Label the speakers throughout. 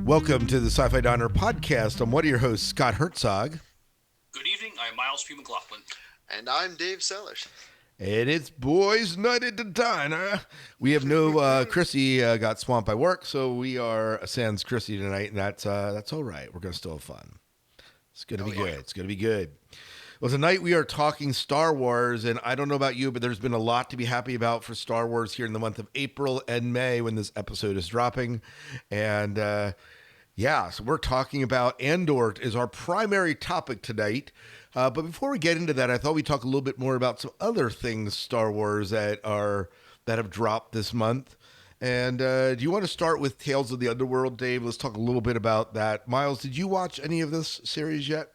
Speaker 1: Welcome to the SciFi Diner podcast. I'm one of your hosts, Scott Herzog.
Speaker 2: Good evening. I'm Miles P. McLaughlin.
Speaker 3: And I'm Dave Sellers.
Speaker 1: And it's boys' night at the diner. We have no Chrissy got swamped by work, so we are sans Chrissy tonight, and that's all right. We're gonna still have fun. It's gonna be good. It's gonna be good. Well, tonight we are talking Star Wars, and I don't know about you, but there's been a lot to be happy about for Star Wars here in the month of April and May when this episode is dropping, and so we're talking about Andor is our primary topic tonight. But before we get into that, I thought we'd talk a little bit more about some other things Star Wars that have dropped this month. And do you want to start with Tales of the Underworld, Dave? Let's talk a little bit about that. Miles, did you watch any of this series yet?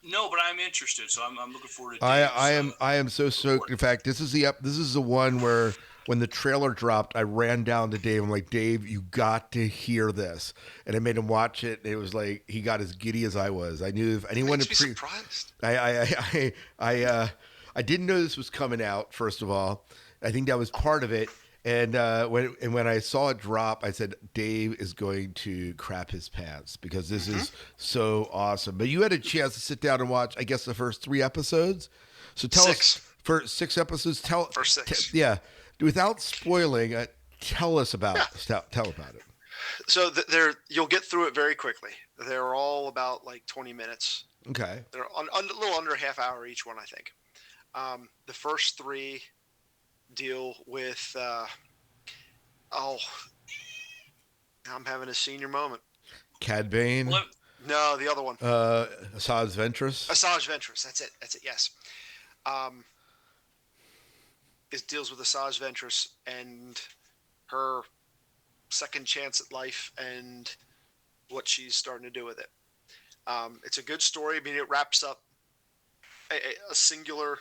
Speaker 2: No, but I'm interested, so I'm looking forward to.
Speaker 1: I am so stoked. In fact, this is the one where when the trailer dropped, I ran down to Dave. I'm like, Dave, you got to hear this, and I made him watch it. And it was like he got as giddy as I was. I knew if anyone
Speaker 3: had surprised.
Speaker 1: I didn't know this was coming out. First of all, I think that was part of it. And when I saw it drop, I said, Dave is going to crap his pants because this is so awesome. But you had a chance to sit down and watch, I guess, the first 3 episodes. So tell us, for 6 episodes,
Speaker 3: First 6.
Speaker 1: Without spoiling, tell us about tell about it.
Speaker 3: So you'll get through it very quickly. They're all about like 20 minutes.
Speaker 1: Okay.
Speaker 3: They're a little under a half hour each one, I think. The first 3 deal with I'm having a senior moment.
Speaker 1: Cad Bane?
Speaker 3: No, the other one.
Speaker 1: Asajj Ventress?
Speaker 3: Asajj Ventress. That's it. Yes. It deals with Asajj Ventress and her second chance at life and what she's starting to do with it. It's a good story. I mean, it wraps up a singular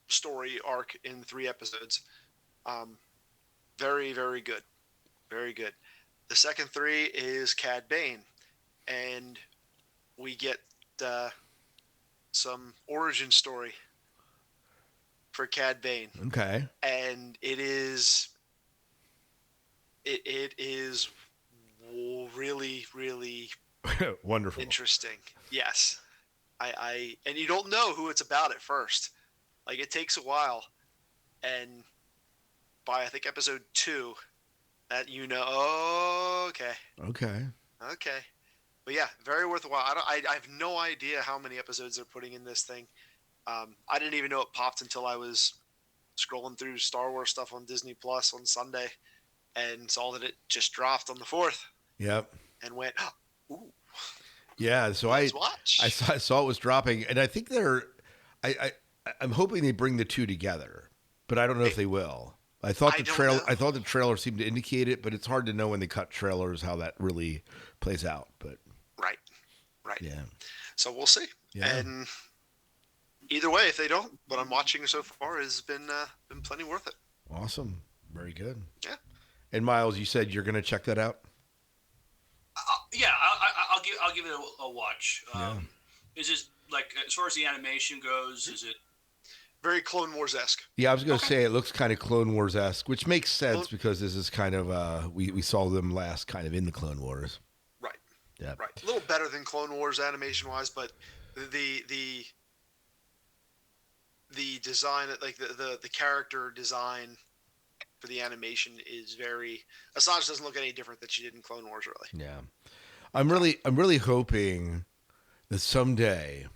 Speaker 3: story arc in 3 episodes. Very, very good. Very good. The second 3 is Cad Bane, and we get some origin story for Cad Bane.
Speaker 1: Okay.
Speaker 3: And it is really, really
Speaker 1: wonderful,
Speaker 3: interesting. Yes. And you don't know who it's about at first. Like, it takes a while, and by I think episode 2, that okay. But yeah, very worthwhile. I have no idea how many episodes they're putting in this thing. I didn't even know it popped until I was scrolling through Star Wars stuff on Disney Plus on Sunday, and saw that it just dropped on the 4th.
Speaker 1: Yep.
Speaker 3: And went, ooh.
Speaker 1: Yeah. So I saw it was dropping, and I think I'm hoping they bring the 2 together, but I don't know if they will. I thought the trailer seemed to indicate it, but it's hard to know when they cut trailers how that really plays out. But
Speaker 3: right.
Speaker 1: Yeah.
Speaker 3: So we'll see. Yeah. And either way, if they don't, what I'm watching so far has been plenty worth it.
Speaker 1: Awesome. Very good.
Speaker 3: Yeah.
Speaker 1: And Miles, you said you're going to check that out?
Speaker 2: I'll give it a watch. Is this, like, as far as the animation goes, is it
Speaker 3: very Clone Wars-esque?
Speaker 1: Yeah, I was going to say it looks kind of Clone Wars-esque, which makes sense because this is kind of we saw them last kind of in the Clone Wars.
Speaker 3: Right.
Speaker 1: Yeah.
Speaker 3: Right. A little better than Clone Wars animation-wise, but the design, like the character design for the animation is very. Asajj doesn't look any different than she did in Clone Wars, really.
Speaker 1: Yeah. I'm really hoping that someday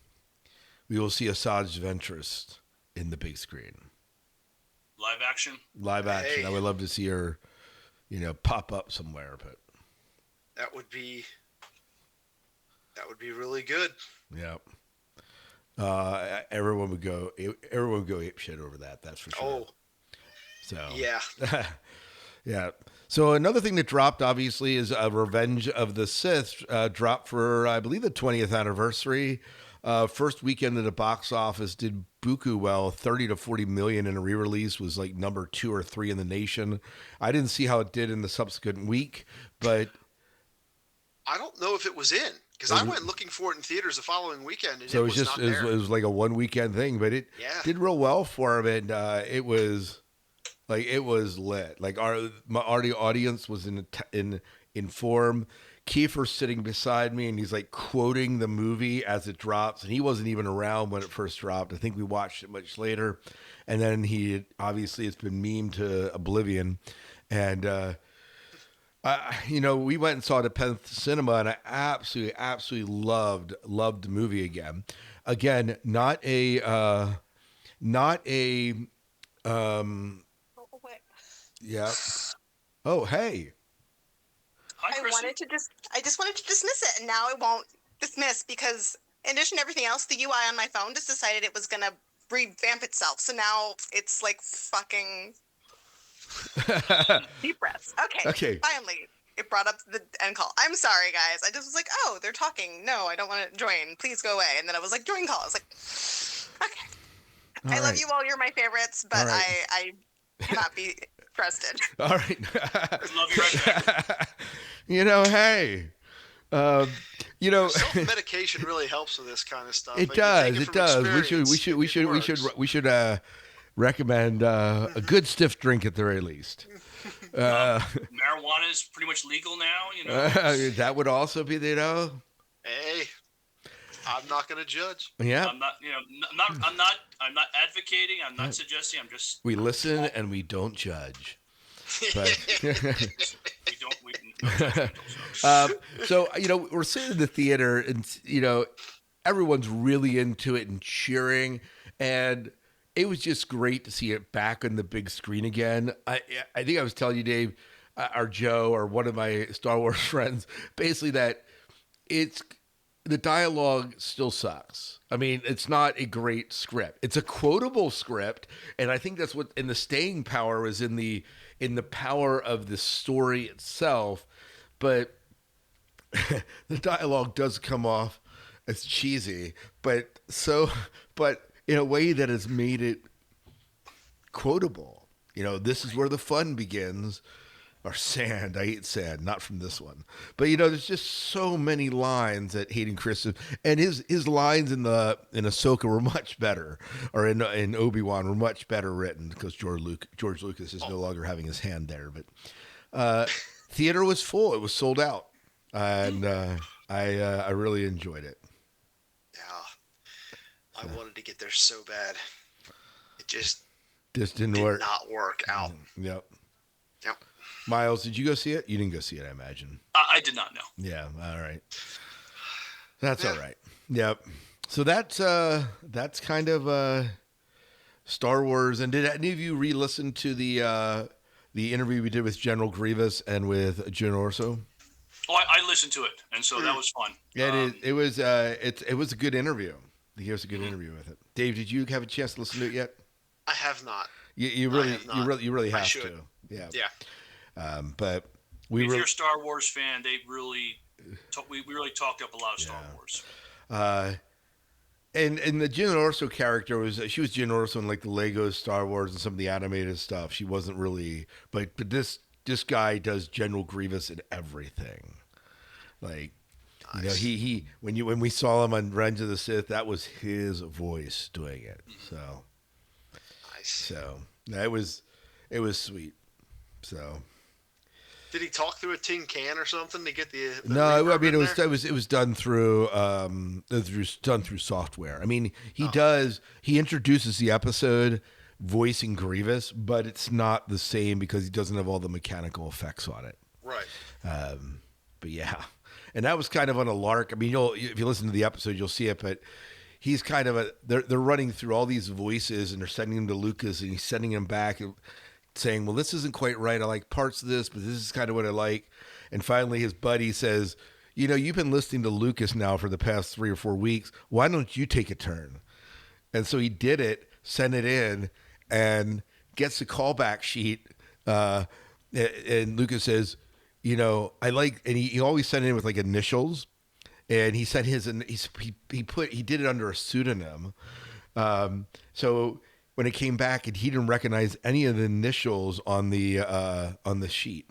Speaker 1: we will see Asajj Ventress in the big screen.
Speaker 2: Live action.
Speaker 3: Hey.
Speaker 1: I would love to see her, pop up somewhere, but
Speaker 3: that would be really good.
Speaker 1: Yeah. Everyone would go ape shit over that. That's for sure.
Speaker 3: Oh.
Speaker 1: So.
Speaker 3: Yeah.
Speaker 1: Yeah. So another thing that dropped, obviously, is Revenge of the Sith dropped for, I believe, the 20th anniversary. First weekend at the box office did buku well, 30 to 40 million in a re-release, was like number 2 or 3 in the nation. I didn't see how it did in the subsequent week, but
Speaker 3: I don't know if it was in, because I went looking for it in theaters the following weekend, and
Speaker 1: so
Speaker 3: it
Speaker 1: was like a 1 weekend thing, but it did real well for him, and it was lit. Like our audience was in form. Kiefer's sitting beside me, and he's like quoting the movie as it drops, and he wasn't even around when it first dropped. I think we watched it much later, and then it's been memed to oblivion, and we went and saw it at Penn Cinema, and I absolutely loved the movie again. Again, not a yeah. Oh, hey.
Speaker 2: Hi, Chrissy.
Speaker 4: I just wanted to dismiss it, and now it won't dismiss because, in addition to everything else, the UI on my phone just decided it was gonna revamp itself. So now it's like fucking deep breaths. Okay. Finally, it brought up the end call. I'm sorry, guys. I just was like, oh, they're talking. No, I don't want to join. Please go away. And then I was like, join call. I was like, okay. I love you all. You're my favorites, but I cannot be trusted.
Speaker 1: All right.
Speaker 2: Love you right back.
Speaker 1: Hey.
Speaker 3: Self-medication really helps with this kind of stuff.
Speaker 1: It does. We should recommend a good stiff drink at the very least.
Speaker 2: Marijuana is pretty much legal now.
Speaker 1: That would also be
Speaker 3: Hey, I'm not going to judge.
Speaker 1: Yeah.
Speaker 2: I'm not advocating. I'm not suggesting. I'm just.
Speaker 1: We listen and we don't judge. But so we're sitting in the theater, and everyone's really into it and cheering, and it was just great to see it back on the big screen again. I think I was telling you, Dave, or Joe, or one of my Star Wars friends, basically that the dialogue still sucks. I mean, it's not a great script. It's a quotable script, and I think that's what. And the staying power is in the power of the story itself, but the dialogue does come off as cheesy, but in a way that has made it quotable. This is where the fun begins. Or sand. I ate sand, not from this one. But there's just so many lines that Hayden Christensen, and his lines in Ahsoka were much better, or in Obi-Wan were much better written because George Lucas is no longer having his hand there. But theater was full; it was sold out, and I really enjoyed it.
Speaker 3: Yeah, I wanted to get there so bad. It just
Speaker 1: didn't
Speaker 3: did
Speaker 1: work.
Speaker 3: not work out.
Speaker 1: Yep.
Speaker 3: Miles,
Speaker 1: did you go see it? You didn't go see it, I imagine.
Speaker 2: I did not know.
Speaker 1: Yeah, all right. That's all right. Yep. So that's kind of Star Wars. And did any of you re-listen to the interview we did with General Grievous and with Jyn Orso?
Speaker 2: Oh, I listened to it, and so that was fun.
Speaker 1: It was a good interview. He was a good interview with it. Dave, did you have a chance to listen to it yet?
Speaker 3: I have not.
Speaker 1: You really have to. Yeah.
Speaker 3: Yeah.
Speaker 1: But
Speaker 2: if you're a Star Wars fan, they really we really talked up a lot of Star Wars.
Speaker 1: And the Jyn Orso character she was Jyn Orso in like the Lego Star Wars and some of the animated stuff. She wasn't really, but this guy does General Grievous in everything. Like,
Speaker 3: nice.
Speaker 1: he when we saw him on Revenge of the Sith, that was his voice doing it. So
Speaker 3: nice.
Speaker 1: So it was sweet. So.
Speaker 3: Did he talk through a tin can or something to get the
Speaker 1: No, I mean it was done through software. I mean, he introduces the episode voicing Grievous, but it's not the same because he doesn't have all the mechanical effects on it.
Speaker 3: Right.
Speaker 1: But yeah. And that was kind of on a lark. I mean, if you listen to the episode, you'll see it, but he's kind of they're running through all these voices and they're sending them to Lucas and he's sending them back and saying, well, this isn't quite right. I like parts of this, but this is kind of what I like. And finally his buddy says, you've been listening to Lucas now for the past 3 or 4 weeks. Why don't you take a turn? And so he did it, sent it in, and gets the callback sheet. And Lucas says, I like, and he always sent it in with like initials. And he sent he did it under a pseudonym. So when it came back, and he didn't recognize any of the initials on the sheet,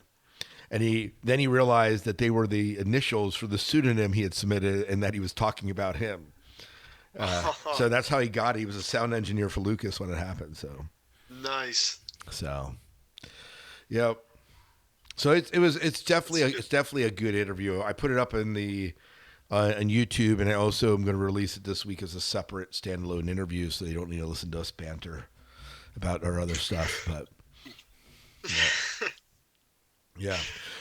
Speaker 1: and then he realized that they were the initials for the pseudonym he had submitted, and that he was talking about him. So that's how he got it. He was a sound engineer for Lucas when it happened. So
Speaker 3: nice.
Speaker 1: So, yep. So it's definitely a good interview. I put it up in the on YouTube, and I also am going to release it this week as a separate standalone interview, so they don't need to listen to us banter about our other stuff. But yeah.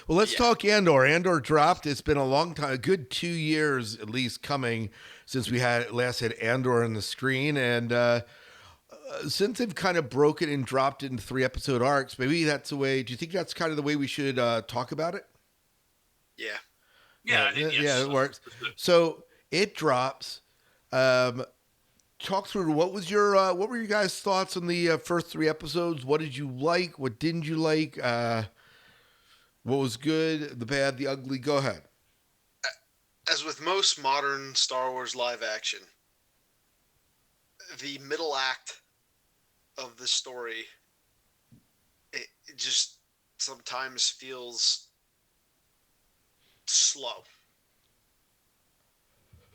Speaker 1: Well, let's talk Andor. Andor dropped. It's been a long time, a good 2 years at least coming since we last had Andor on the screen, and since they've kind of broken and dropped it into 3-episode arcs, maybe that's the way. Do you think that's kind of the way we should talk about it?
Speaker 3: Yeah.
Speaker 2: Yeah, I think, yes.
Speaker 1: Yeah, it works. So it drops. Talk through what were your guys' thoughts on the first 3 episodes? What did you like? What didn't you like? What was good, the bad, the ugly? Go ahead.
Speaker 3: As with most modern Star Wars live action, the middle act of the story, it just sometimes feels slow.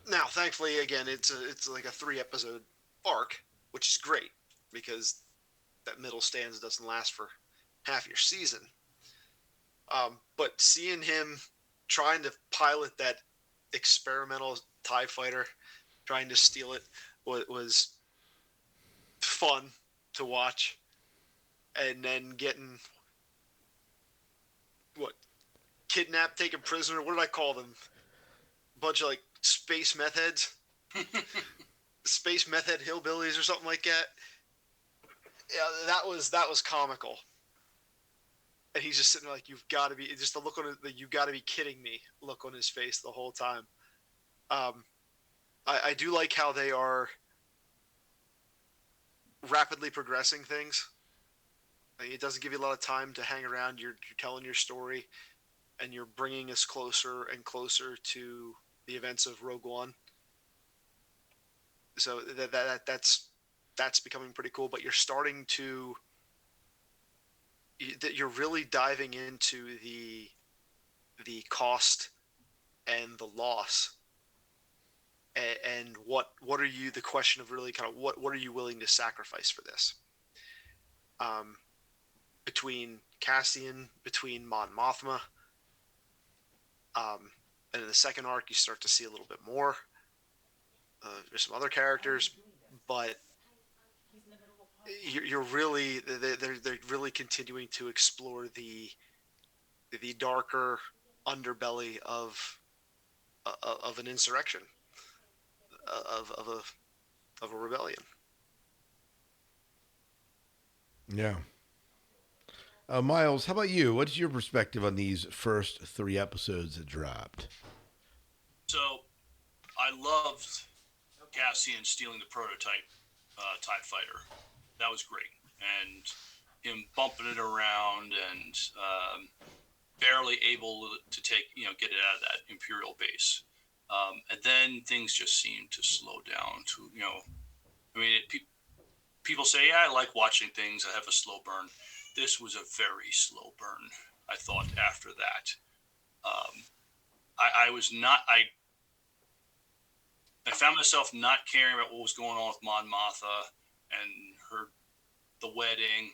Speaker 3: Now, thankfully, again, it's like a 3-episode arc, which is great because that middle stanza doesn't last for half your season. But seeing him trying to pilot that experimental TIE fighter, trying to steal it, was fun to watch. And then getting kidnapped, taken prisoner. What did I call them? A bunch of space meth heads, space meth head hillbillies or something like that. Yeah, that was comical. And he's just sitting there like, you've got to be, just the look on the "you got to be kidding me" look on his face the whole time. I do like how they are rapidly progressing things. It doesn't give you a lot of time to hang around. You're telling your story, and you're bringing us closer and closer to the events of Rogue One. So that's becoming pretty cool. But you're starting to, you're really diving into the cost and the loss, and what are you, the question of really kind of what are you willing to sacrifice for this? Between Cassian, between Mon Mothma, and in the second arc, you start to see a little bit more. There's some other characters, but you're really, they're really continuing to explore the darker underbelly of an insurrection, of a rebellion.
Speaker 1: Yeah. Miles, how about you? What's your perspective on these first 3 episodes that dropped?
Speaker 2: So, I loved Cassian stealing the prototype TIE fighter. That was great. And him bumping it around and barely able to get it out of that Imperial base. And then things just seemed to slow down to, people say, yeah, I like watching things. I have a slow burn. This was a very slow burn, I thought, after that. I found myself not caring about what was going on with Mon Mothma and the wedding.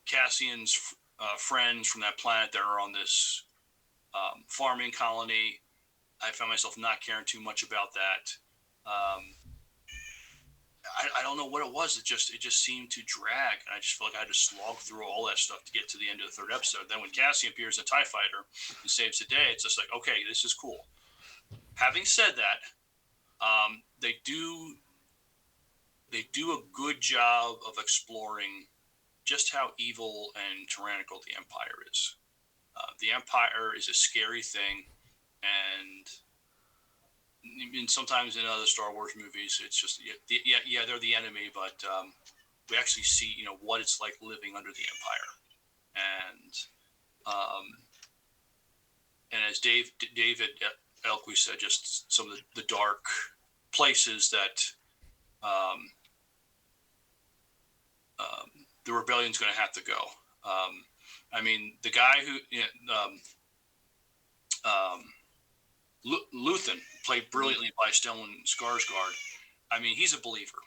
Speaker 2: Cassian's friends from that planet that are on this farming colony. I found myself not caring too much about that. I don't know what it was. It just seemed to drag. And I just felt like I had to slog through all that stuff to get to the end of the 3rd episode. Then when Cassian appears as a TIE fighter and saves the day, it's just like, okay, this is cool. Having said that, they do a good job of exploring just how evil and tyrannical the Empire is. The Empire is a scary thing, and sometimes in other Star Wars movies, it's just they're the enemy, but we actually see what it's like living under the Empire, and as David Elquist said, just some of the dark places that the rebellion's going to have to go. The guy who Luthen, played brilliantly by Stellan Skarsgård. He's a believer.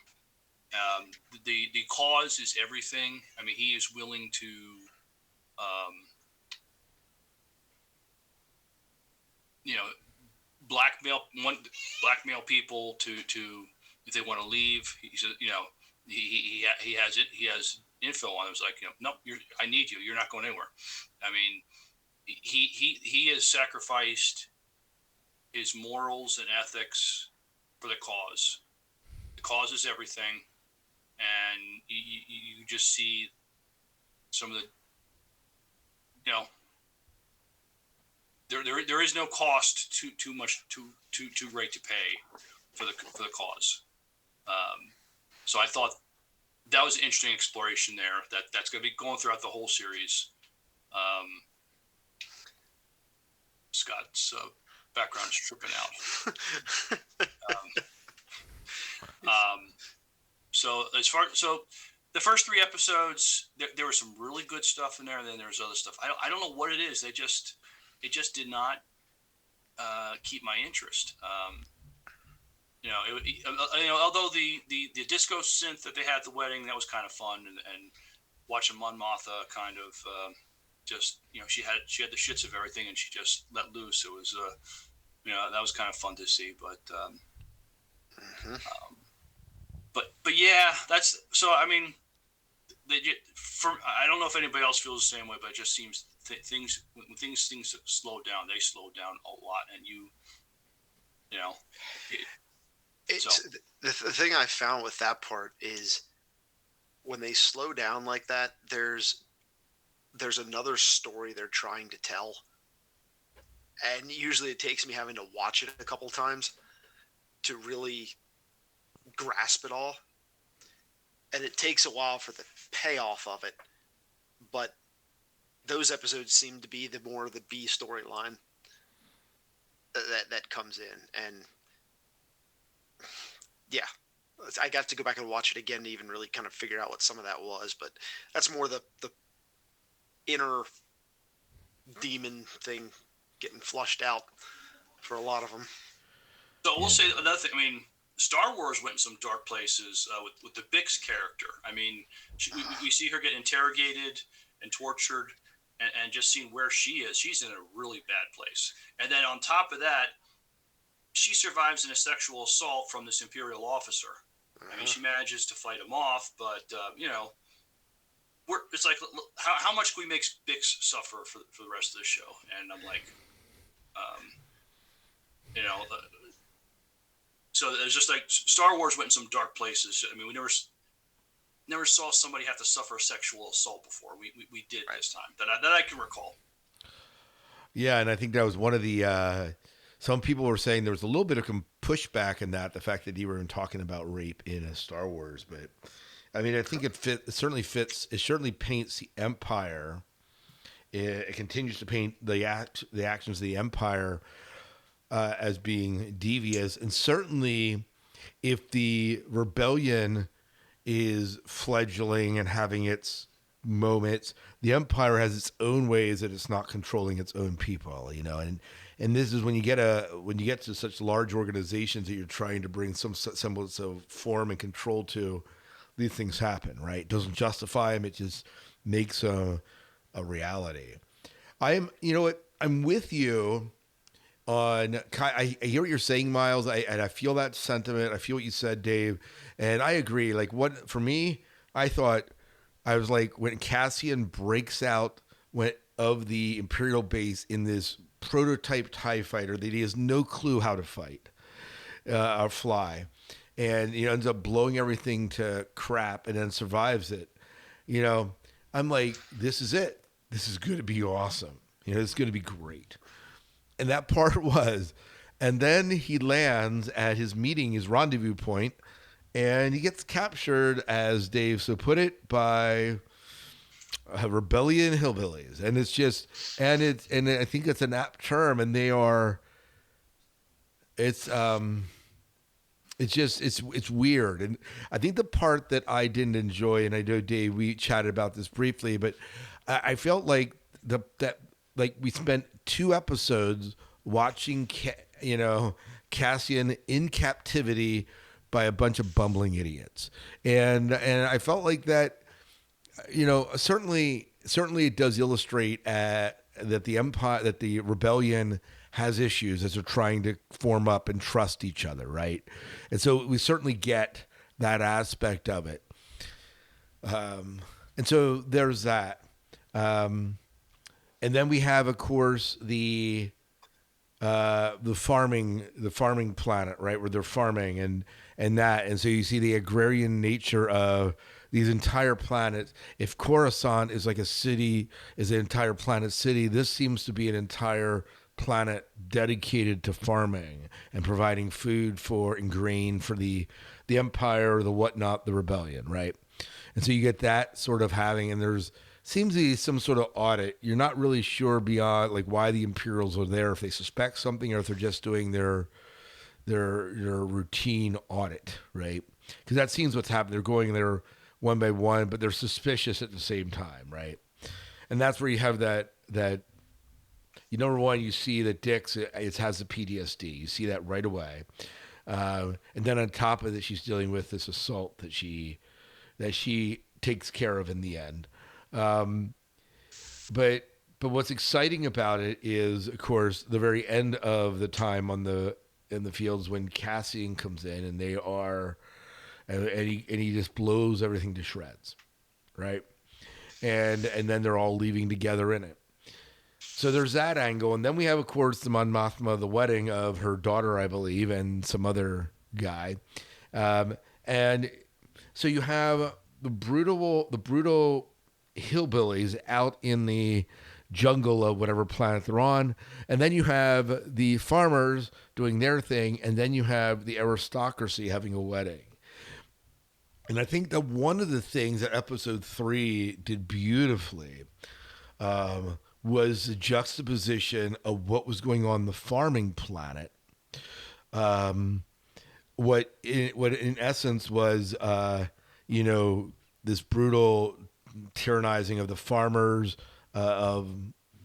Speaker 2: The cause is everything. He is willing to you know, blackmail people to if they want to leave. He said, you know, he has info on him. It's like, you know, nope, I need you. You're not going anywhere. I mean, he has sacrificed his morals and ethics for the cause. The cause is everything, and you just see some of the, you know, there is no cost too much too great to pay for the cause. So I thought that was an interesting exploration there. That's going to be going throughout the whole series. Scott's background's tripping out. So the first 3 episodes, there was some really good stuff in there, and then there was other stuff. I don't know what it is. It just did not keep my interest. You know, although the disco synth that they had at the wedding, that was kind of fun, and watching Mon Mothma kind of just, you know, she had the shits of everything, and she just let loose. It was you know, that was kind of fun to see, but but yeah, that's so. I mean, I don't know if anybody else feels the same way, but it just seems things slow down, they slow down a lot, and you know.
Speaker 3: The thing I found with that part is when they slow down like that, there's another story they're trying to tell, and usually it takes me having to watch it a couple times to really grasp it all, and it takes a while for the payoff of it. But those episodes seem to be the B storyline that comes in, and yeah, I got to go back and watch it again to even really kind of figure out what some of that was. But that's more the inner demon thing getting flushed out for a lot of them.
Speaker 2: So we'll say another thing. I mean, Star Wars went in some dark places with the Bix character. I mean, we see her get interrogated and tortured, and just seeing where she is, she's in a really bad place. And then on top of that, she survives in a sexual assault from this Imperial officer. I mean, she manages to fight him off, but you know, it's like, how much can we make Bix suffer for the rest of the show? And I'm like, you know, so it's just like Star Wars went in some dark places. I mean, we never saw somebody have to suffer a sexual assault before. We did this time that I can recall.
Speaker 1: Yeah, and I think that was one of the. Some people were saying there was a little bit of pushback in that, the fact that you were talking about rape in a Star Wars. But I mean, I think it certainly fits. It certainly paints the Empire. It continues to paint the actions of the Empire as being devious, and certainly, if the rebellion is fledgling and having its moments, the Empire has its own ways that it's not controlling its own people. You know, and this is when you get to such large organizations that you're trying to bring some semblance of form and control to, these things happen, right? It doesn't justify them. It just makes a reality. You know what? I'm with you on. I hear what you're saying, Miles. And I feel that sentiment. I feel what you said, Dave, and I agree. Like, what for me, I was like, when Cassian breaks out of the Imperial base in this prototype TIE fighter that he has no clue how to fight or fly, and he ends up blowing everything to crap and then survives it. You know, I'm like, this is it. This is going to be awesome. You know, it's going to be great. And that part was, and then he lands at his meeting, his rendezvous point, and he gets captured, as Dave so put it, by a rebellion hillbillies. And it's just, and I think it's an apt term, and it's weird. And I think the part that I didn't enjoy, and I know, Dave, we chatted about this briefly, but I felt like we spent 2 episodes watching, Cassian in captivity by a bunch of bumbling idiots. And I felt like that, you know, certainly certainly it does illustrate that the empire, that the rebellion has issues as they're trying to form up and trust each other, right? And so we certainly get that aspect of it. And so there's that. And then we have, of course, the farming planet, right, where they're farming and so you see the agrarian nature of these entire planets. If Coruscant is like a city, is an entire planet city, this seems to be an entire planet dedicated to farming and providing food for and grain for the Empire, the whatnot, the rebellion, right? And so you get that sort of having, and there's seems to be some sort of audit. You're not really sure beyond like why the Imperials are there, if they suspect something or if they're just doing their routine audit, right? Because that seems what's happened. They're going there one by one, but they're suspicious at the same time, right? And that's where you have that number one, you see that Dix it has the PTSD. You see that right away, and then on top of it, she's dealing with this assault that she takes care of in the end. But what's exciting about it is, of course, the very end of the time in the fields when Cassian comes in and they are, and he just blows everything to shreds, right? And then they're all leaving together in it. So there's that angle, and then we have, of course, the Mon Mothma, the wedding of her daughter, I believe, and some other guy, and so you have the brutal hillbillies out in the jungle of whatever planet they're on, and then you have the farmers doing their thing, and then you have the aristocracy having a wedding. And I think that one of the things that episode 3 did beautifully was the juxtaposition of what was going on the farming planet. What in essence was, this brutal tyrannizing of the farmers, of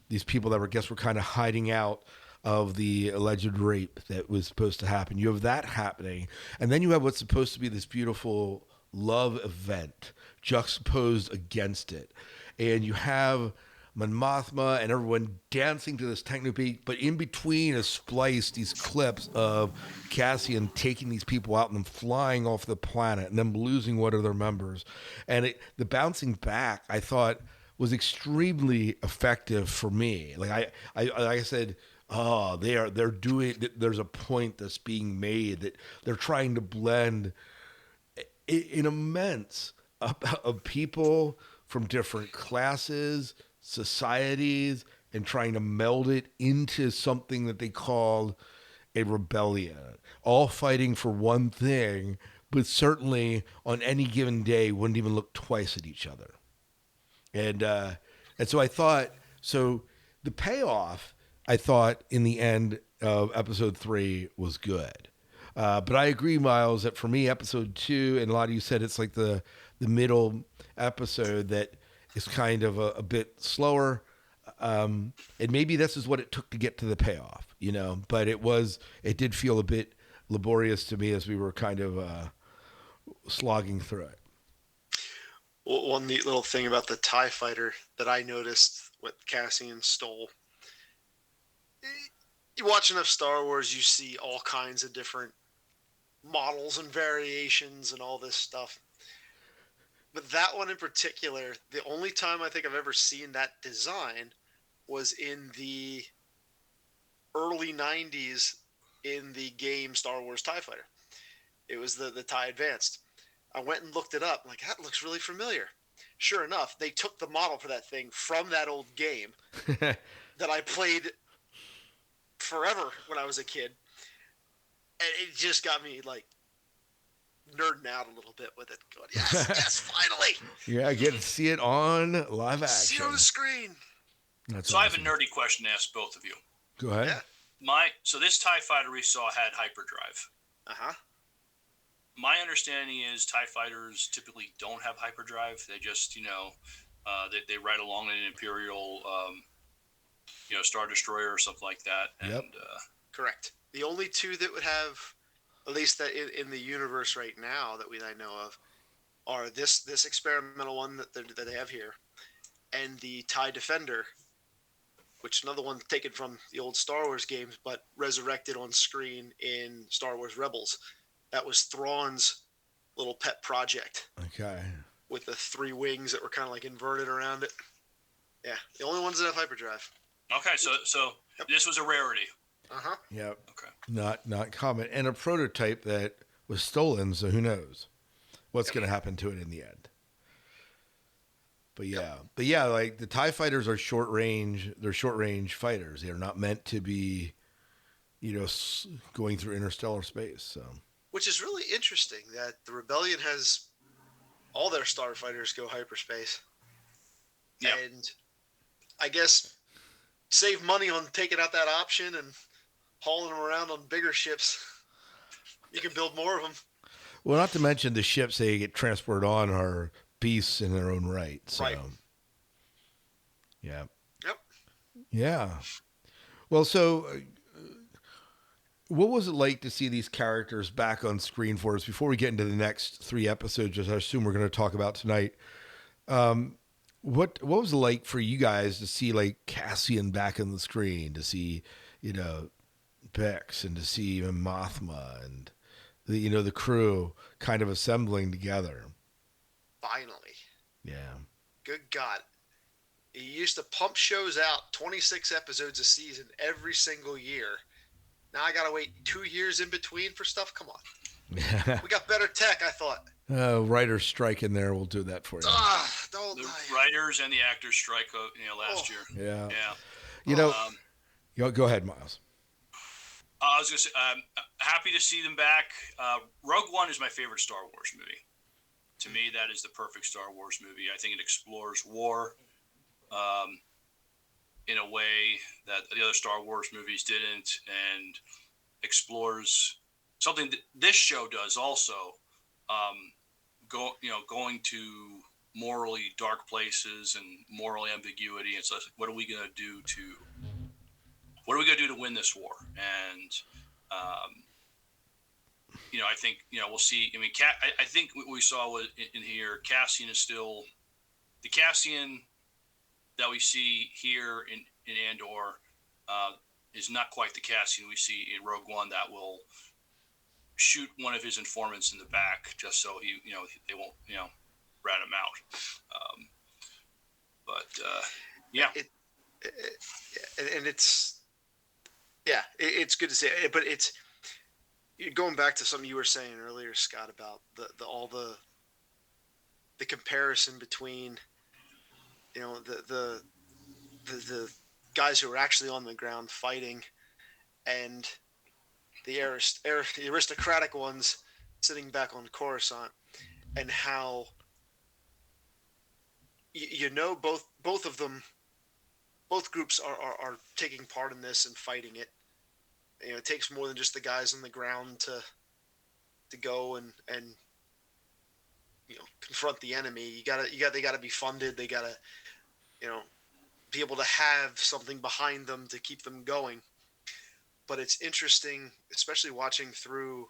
Speaker 1: these people that were kind of hiding out of the alleged rape that was supposed to happen. You have that happening. And then you have what's supposed to be this beautiful love event juxtaposed against it. And you have Mon Mothma and everyone dancing to this techno beat, but in between is spliced these clips of Cassian taking these people out and them flying off the planet and them losing one of their members. And the bouncing back, I thought, was extremely effective for me. Like I said, they're doing. There's a point that's being made that they're trying to blend an immense of people from different classes, societies, and trying to meld it into something that they called a rebellion, all fighting for one thing, but certainly on any given day wouldn't even look twice at each other. And so I thought, the payoff, I thought in the end of episode 3 was good. But I agree, Miles, that for me, episode 2, and a lot of you said it's like the middle episode that is kind of a bit slower. And maybe this is what it took to get to the payoff, but it did feel a bit laborious to me as we were kind of slogging through it.
Speaker 3: Well, one neat little thing about the TIE fighter that I noticed what Cassian stole. You watch enough Star Wars, you see all kinds of different models and variations and all this stuff. But that one in particular, the only time I think I've ever seen that design was in the early 90s in the game Star Wars TIE Fighter. It was the TIE Advanced. I went and looked it up. I'm like, that looks really familiar. Sure enough, they took the model for that thing from that old game that I played forever when I was a kid. And it just got me like nerding out a little bit with it. Going, yes, finally.
Speaker 1: Yeah, I get to see it on live action.
Speaker 3: See it on the screen.
Speaker 1: That's
Speaker 2: so
Speaker 1: awesome.
Speaker 2: I have a nerdy question to ask both of you.
Speaker 1: Go ahead.
Speaker 3: Yeah.
Speaker 2: So this TIE fighter we saw had hyperdrive.
Speaker 3: Uh-huh.
Speaker 2: My understanding is TIE fighters typically don't have hyperdrive. They just, they ride along in an Imperial, Star Destroyer or something like that.
Speaker 1: Yep.
Speaker 2: And,
Speaker 3: correct. The only two that would have, at least that in the universe right now that I know of, are this experimental one that they have here, and the TIE Defender, which is another one taken from the old Star Wars games, but resurrected on screen in Star Wars Rebels. That was Thrawn's little pet project.
Speaker 1: Okay.
Speaker 3: With the 3 wings that were kind of like inverted around it. Yeah, the only ones that have hyperdrive.
Speaker 2: Okay, so yep. This was a rarity.
Speaker 3: Uh-huh.
Speaker 1: Yep.
Speaker 2: Okay.
Speaker 1: Not common. And a prototype that was stolen, so who knows what's going to happen to it in the end. But yeah, like the TIE fighters are short range. They're short range fighters. They're not meant to be, going through interstellar space. So,
Speaker 3: which is really interesting that the Rebellion has all their starfighters go hyperspace.
Speaker 2: Yep.
Speaker 3: And I guess save money on taking out that option and hauling them around on bigger ships. You can build more of them.
Speaker 1: Well, not to mention the ships they get transported on are beasts in their own right. So,
Speaker 3: right.
Speaker 1: Yeah.
Speaker 3: Yep.
Speaker 1: Yeah. Well, so what was it like to see these characters back on screen for us before we get into the next 3 episodes, as I assume we're going to talk about tonight? What was it like for you guys to see like Cassian back on the screen, to see, Bex, and to see even Mothma and the crew kind of assembling together?
Speaker 3: Finally.
Speaker 1: Yeah.
Speaker 3: Good God. He used to pump shows out 26 episodes a season every single year. Now I got to wait 2 years in between for stuff? Come on. We got better tech, I thought.
Speaker 1: Writer's strike in there will do that for you.
Speaker 2: The writers and the actors strike last year.
Speaker 1: Yeah. Go ahead, Miles.
Speaker 2: I was going to say, I'm happy to see them back. Rogue One is my favorite Star Wars movie. To me, that is the perfect Star Wars movie. I think it explores war in a way that the other Star Wars movies didn't, and explores something that this show does also. Going to morally dark places and moral ambiguity. It's like, what are we going to do to win this war? And I think we'll see. I mean, I think what we saw in here, Cassian is still the Cassian that we see here in Andor is not quite the Cassian we see in Rogue One that will shoot one of his informants in the back just so they won't rat him out.
Speaker 3: It's good to say, but it's going back to something you were saying earlier, Scott, about all the comparison between the guys who are actually on the ground fighting and the aristocratic ones sitting back on Coruscant, and how both of them, both groups are taking part in this and fighting it. It takes more than just the guys on the ground to go and confront the enemy. They gotta be funded. They gotta be able to have something behind them to keep them going. But it's interesting, especially watching through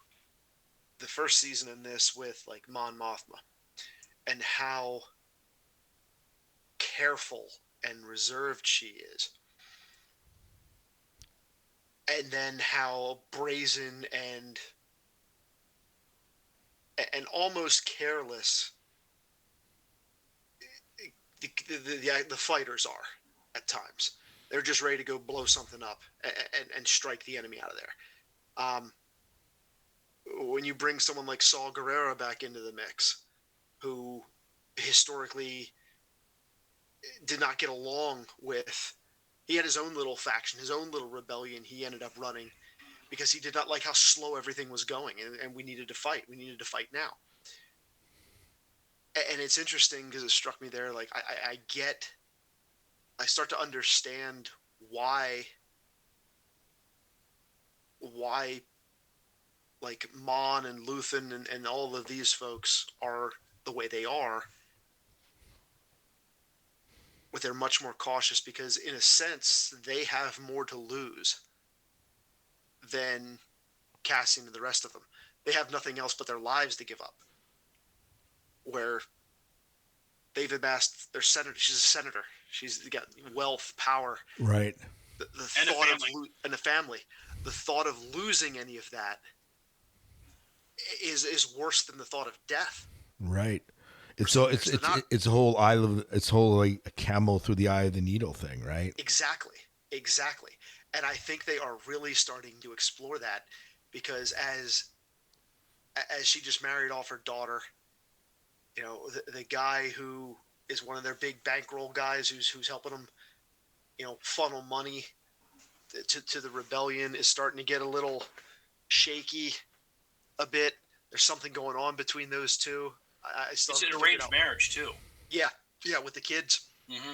Speaker 3: the first season in this with like Mon Mothma, and how careful and reserved she is. And then how brazen and almost careless the fighters are at times. They're just ready to go blow something up and strike the enemy out of there. When you bring someone like Saul Guerrero back into the mix, who historically did not get along with, he had his own little faction, his own little rebellion he ended up running because he did not like how slow everything was going, and we needed to fight. We needed to fight now. And it's interesting because it struck me there, like I start to understand why like Mon and Luthen and all of these folks are the way they are. But they're much more cautious because, in a sense, they have more to lose than Cassian and the rest of them. They have nothing else but their lives to give up. Where they've amassed their senator. She's a senator. She's got wealth, power.
Speaker 1: Right.
Speaker 3: The
Speaker 2: And
Speaker 3: thought
Speaker 2: a family.
Speaker 3: and a family. The thought of losing any of that is worse than the thought of death.
Speaker 1: Right. It's
Speaker 3: some
Speaker 1: so it's
Speaker 3: reason.
Speaker 1: it's it's a whole like a camel through the eye of the needle thing, right?
Speaker 3: Exactly. And I think they are really starting to explore that, because as she just married off her daughter, you know, the guy who is one of their big bankroll guys who's helping them, you know, funnel money to the rebellion is starting to get a little shaky a bit. There's something going on between those two. I still
Speaker 2: It's
Speaker 3: haven't
Speaker 2: an
Speaker 3: figured
Speaker 2: arranged
Speaker 3: out.
Speaker 2: marriage too.
Speaker 3: Yeah, with the kids.
Speaker 2: Mm-hmm.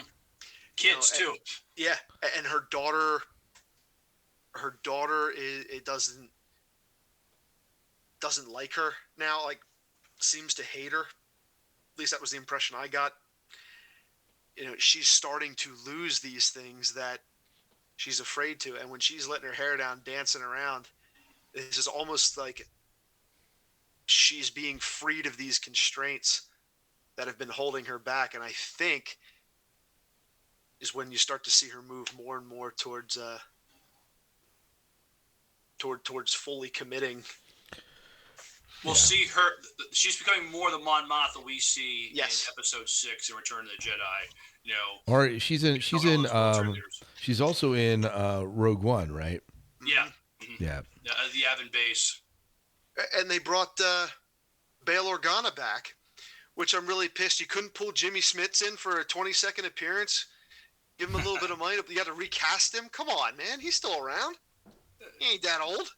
Speaker 2: Kids too.
Speaker 3: Yeah, and her daughter doesn't like her now. Like, seems to hate her. At least that was the impression I got. You know, she's starting to lose these things that she's afraid to, and when she's letting her hair down, dancing around, this is almost like she's being freed of these constraints that have been holding her back. And I think is when you start to see her move more and more towards towards fully committing.
Speaker 2: We'll see her. She's becoming more the Mon Mothma we see in
Speaker 3: Yes.
Speaker 2: Episode 6 in Return of the Jedi. You know,
Speaker 1: Or she's also in Rogue One, right?
Speaker 2: yeah, mm-hmm.
Speaker 1: Yeah.
Speaker 2: The Avon base.
Speaker 3: And they brought Bail Organa back, which I'm really pissed. You couldn't pull Jimmy Smits in for a 20-second appearance. Give him a little bit of money. You got to recast him. Come on, man. He's still around. He ain't that old.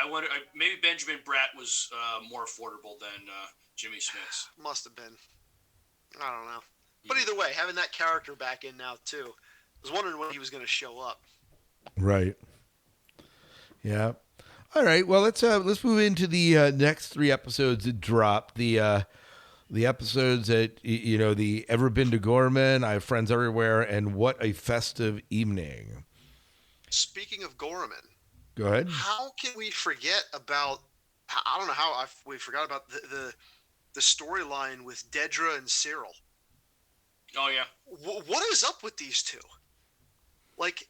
Speaker 2: I wonder. Maybe Benjamin Bratt was more affordable than Jimmy Smits.
Speaker 3: Must have been. I don't know. But either way, having that character back in now too. I was wondering when he was going to show up.
Speaker 1: Right. Yeah. All right. Well, let's move into the next 3 episodes that drop. The episodes that the Ever Been to Gorman, I Have Friends Everywhere, and What a Festive Evening.
Speaker 3: Speaking of Gorman,
Speaker 1: go ahead.
Speaker 3: How can we forget about? I don't know how we forgot about the storyline with Dedra and Cyril.
Speaker 2: Oh yeah.
Speaker 3: What is up with these two? Like,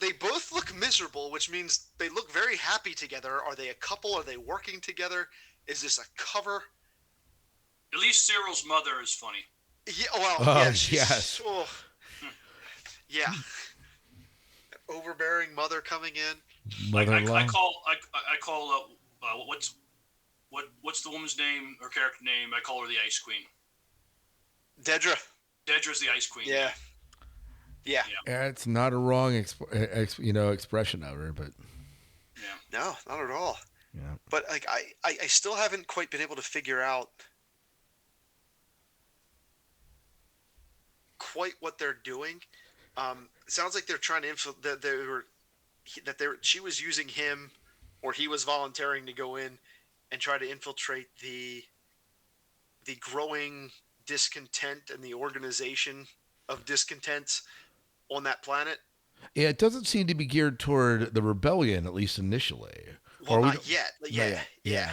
Speaker 3: they both look miserable, which means they look very happy together. Are they a couple? Are they working together? Is this a cover?
Speaker 2: At least Cyril's mother is funny.
Speaker 3: Yeah. Well.
Speaker 1: Yes.
Speaker 3: Oh, yeah. Overbearing mother coming in.
Speaker 1: Mother-in-law.
Speaker 2: I call what's the woman's name or character name? I call her the Ice Queen.
Speaker 3: Dedra.
Speaker 2: Dedra's the Ice Queen.
Speaker 3: Yeah. Yeah.
Speaker 1: It's not a wrong expression of her, but
Speaker 3: yeah. No, not at all.
Speaker 1: Yeah.
Speaker 3: But like I still haven't quite been able to figure out quite what they're doing. It sounds like they're trying to she was using him, or he was volunteering to go in and try to infiltrate the growing discontent and the organization of discontents on that planet.
Speaker 1: Yeah, it doesn't seem to be geared toward the rebellion, at least initially.
Speaker 3: Well, not yet.
Speaker 1: Yeah.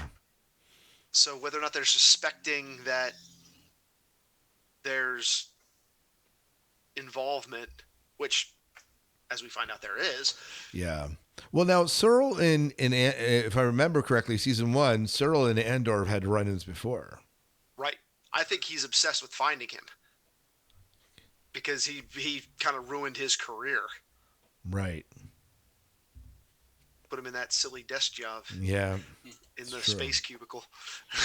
Speaker 3: So whether or not they're suspecting that there's involvement, which, as we find out, there is.
Speaker 1: Yeah. Well, now Cyril in if I remember correctly, season 1, Cyril and Andor have had run-ins before.
Speaker 3: Right. I think he's obsessed with finding him because he kind of ruined his career.
Speaker 1: Right.
Speaker 3: Put him in that silly desk job.
Speaker 1: Yeah.
Speaker 3: In the space cubicle.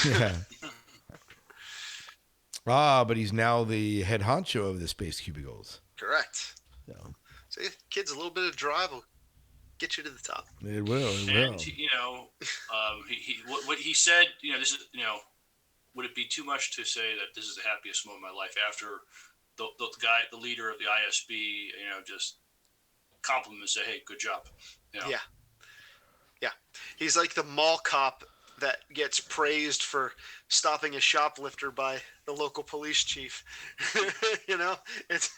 Speaker 1: Yeah. But he's now the head honcho of the space cubicles.
Speaker 3: Correct. So kids, a little bit of drive will get you to the top.
Speaker 1: It will.
Speaker 2: And what he said, this is, would it be too much to say that this is the happiest moment of my life after the leader of the ISB, just compliment and say, hey, good job.
Speaker 3: Yeah. He's like the mall cop that gets praised for stopping a shoplifter by the local police chief. It's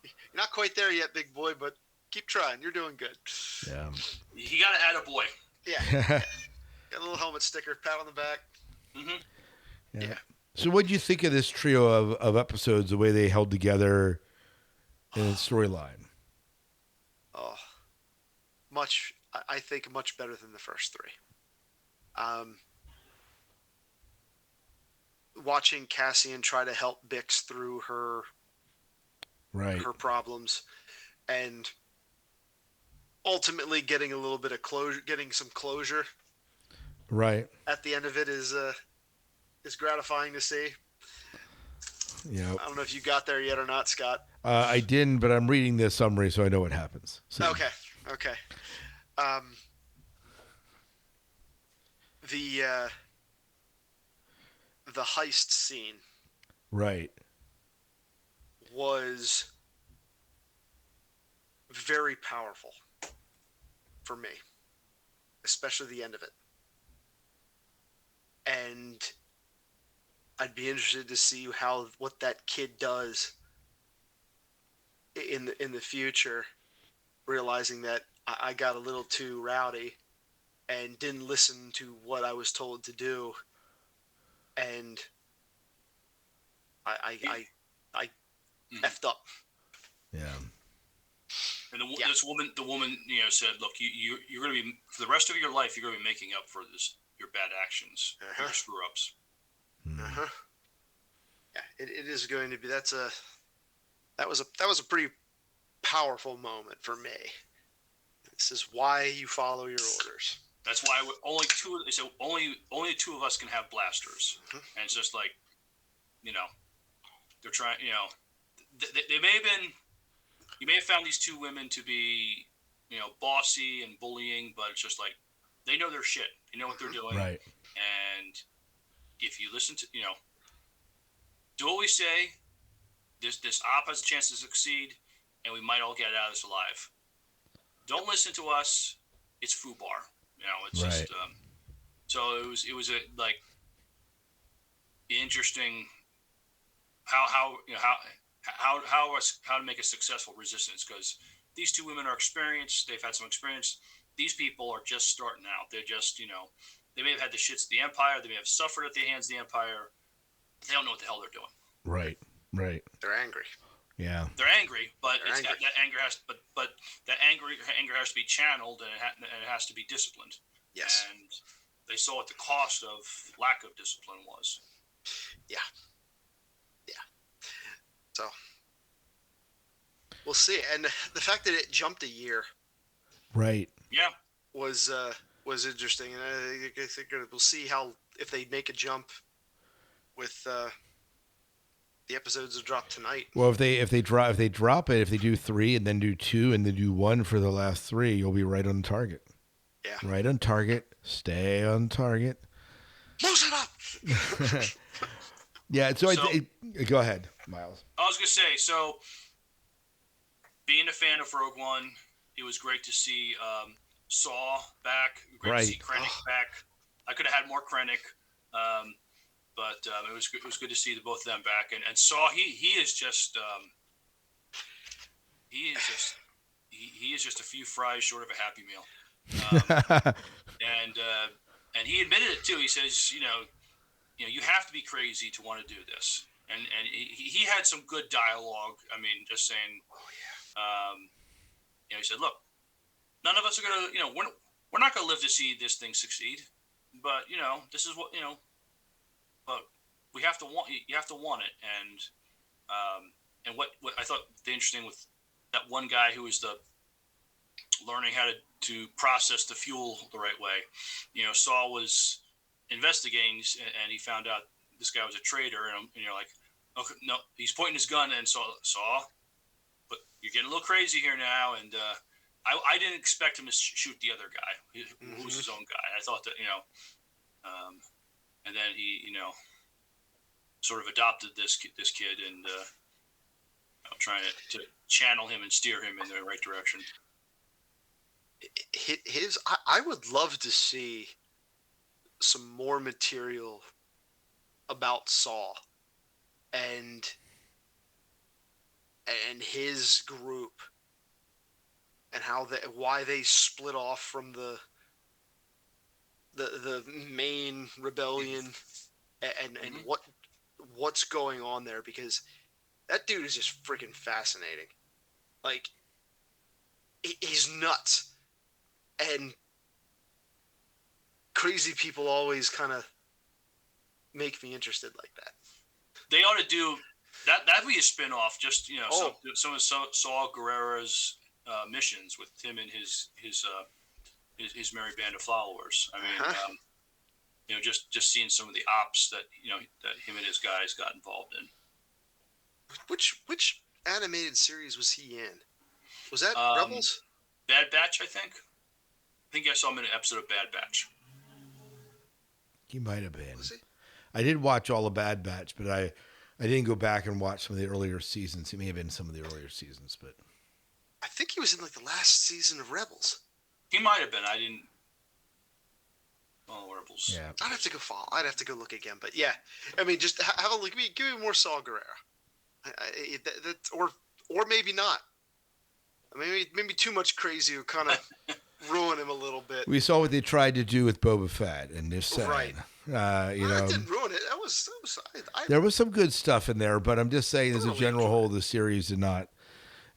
Speaker 3: you're not quite there yet, big boy, but keep trying. You're doing good.
Speaker 1: Yeah.
Speaker 2: You got to add a boy.
Speaker 3: Yeah. Got a little helmet sticker, pat on the back.
Speaker 2: Mm-hmm.
Speaker 1: Yeah. So, what do you think of this trio of episodes? The way they held together in the storyline.
Speaker 3: Oh, I think much better than the first three. Watching Cassian try to help Bix through her
Speaker 1: Right.
Speaker 3: problems, and ultimately getting a little bit of closure, getting some closure
Speaker 1: Right.
Speaker 3: at the end of it is gratifying to see.
Speaker 1: Yeah.
Speaker 3: I don't know if you got there yet or not, Scott.
Speaker 1: I didn't, but I'm reading this summary, so I know what happens. So.
Speaker 3: Okay. The heist scene
Speaker 1: Right.
Speaker 3: was very powerful for me, especially the end of it. And I'd be interested to see what that kid does in the future, realizing that I got a little too rowdy and didn't listen to what I was told to do, and I effed up.
Speaker 1: Yeah.
Speaker 2: And the woman, said, "Look, you're going to be, for the rest of your life, you're going to be making up for your bad actions, your screw ups."
Speaker 3: Yeah, it is going to be. That was a pretty powerful moment for me. This is why you follow your orders.
Speaker 2: That's why only two of us can have blasters, and it's just like, they're trying. They may have been. You may have found these two women to be, bossy and bullying, but it's just like they know their shit. They know what they're doing,
Speaker 1: Right.
Speaker 2: And if you listen to, do what we say, this op has a chance to succeed, and we might all get out of this alive. Don't listen to us. It's FUBAR. It's
Speaker 1: right.
Speaker 2: just. So it was a like interesting how to make a successful resistance, because these two women are experienced. They've had some experience. These people are just starting out. They're just they may have had the shits of the Empire. They may have suffered at the hands of the Empire. They don't know what the hell they're doing.
Speaker 1: Right. Right.
Speaker 3: They're angry.
Speaker 1: Yeah.
Speaker 2: They're angry, but that anger has that anger has to be channeled, and it has to be disciplined.
Speaker 3: Yes.
Speaker 2: And they saw what the cost of lack of discipline was.
Speaker 3: Yeah. So we'll see. And the fact that it jumped a year,
Speaker 1: right,
Speaker 2: yeah,
Speaker 3: was interesting. And I think we'll see if they make a jump with the episodes that drop tonight.
Speaker 1: Well, if they drop it, if they do 3 and then do 2 and then do 1 for the last 3, you'll be right on target.
Speaker 3: Yeah.
Speaker 1: Right on target. Stay on target.
Speaker 3: Loosen up.
Speaker 1: Yeah. So go ahead, Miles.
Speaker 2: I was gonna say, so being a fan of Rogue One, it was great to see Saw back. Great to see Krennic back. I could have had more Krennic. But it was good to see both of them back, and Saw he is just a few fries short of a Happy Meal, and he admitted it too. He says, you have to be crazy to want to do this, and he had some good dialogue. I mean, just saying, he said, look, none of us are gonna, we're not gonna live to see this thing succeed, but this is what but you have to want it, and what I thought the interesting with that one guy who was learning how to process the fuel the right way. Saul was investigating, and he found out this guy was a traitor, and you're like, okay, no, he's pointing his gun, and Saul, but you're getting a little crazy here now, and I didn't expect him to shoot the other guy who was his own guy. I thought that and then he sort of adopted this kid, and trying to channel him and steer him in the right direction.
Speaker 3: I would love to see some more material about Saul and his group, and why they split off from the main rebellion, and what what's going on there, because that dude is just freaking fascinating. Like, he's nuts, and crazy people always kind of make me interested like that.
Speaker 2: They ought to do that. That'd be a spin-off. Just some of Saul Guerrero's missions with him and his merry band of followers. I mean, just seeing some of the ops that that him and his guys got involved in.
Speaker 3: Which animated series was he in? Was that Rebels?
Speaker 2: Bad Batch, I think. I think I saw him in an episode of Bad Batch.
Speaker 1: He might have been.
Speaker 3: Was he?
Speaker 1: I did watch all of Bad Batch, but I didn't go back and watch some of the earlier seasons. He may have been in some of the earlier seasons, but
Speaker 3: I think he was in like the last season of Rebels.
Speaker 2: He might have been. I didn't. Oh, Rebels.
Speaker 1: yeah.
Speaker 3: I'd have to go follow. I'd have to go look again. But yeah, I mean, just have a look. Give me more Saul Guerrero. Or maybe not. Maybe too much crazy would kind of ruin him a little bit.
Speaker 1: We saw what they tried to do with Boba Fett, and they're saying,
Speaker 3: Right. It didn't ruin it.
Speaker 1: There was some good stuff in there, but I'm just saying, as a general whole, the series did not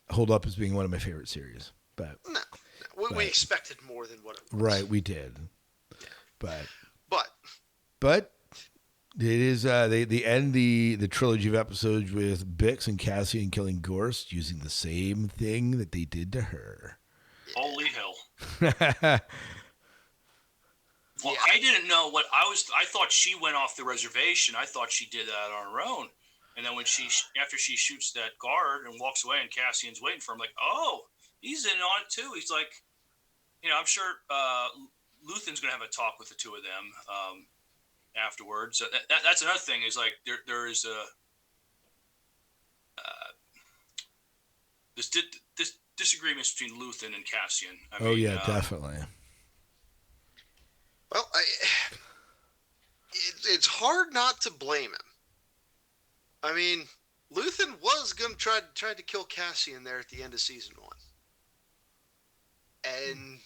Speaker 1: hold up as being one of my favorite series. But
Speaker 3: we expected more than what it was.
Speaker 1: Right, we did.
Speaker 3: But
Speaker 1: it is they end the trilogy of episodes with Bix and Cassian killing Gorst using the same thing that they did to her.
Speaker 2: Holy hell! Well,
Speaker 3: Yeah.
Speaker 2: I didn't know what I thought she went off the reservation. I thought she did that on her own. And then when after she shoots that guard and walks away, and Cassian's waiting for him, like, oh, he's in on it too. He's like, I'm sure Luthen's gonna have a talk with the two of them afterwards. That's another thing. Is like there is a this disagreements between Luthen and Cassian. I mean,
Speaker 1: definitely.
Speaker 3: Well, it's hard not to blame him. I mean, Luthen was going to try to kill Cassian there at the end of season 1. And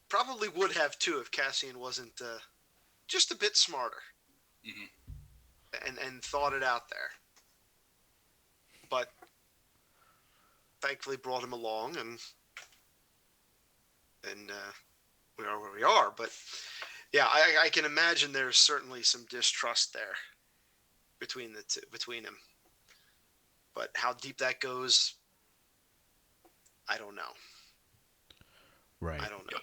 Speaker 3: probably would have too if Cassian wasn't just a bit smarter. And thought it out there. But thankfully brought him along, and we are where we are. But yeah, I can imagine there's certainly some distrust there between him. But how deep that goes, I don't know.
Speaker 1: Right.
Speaker 3: I don't know.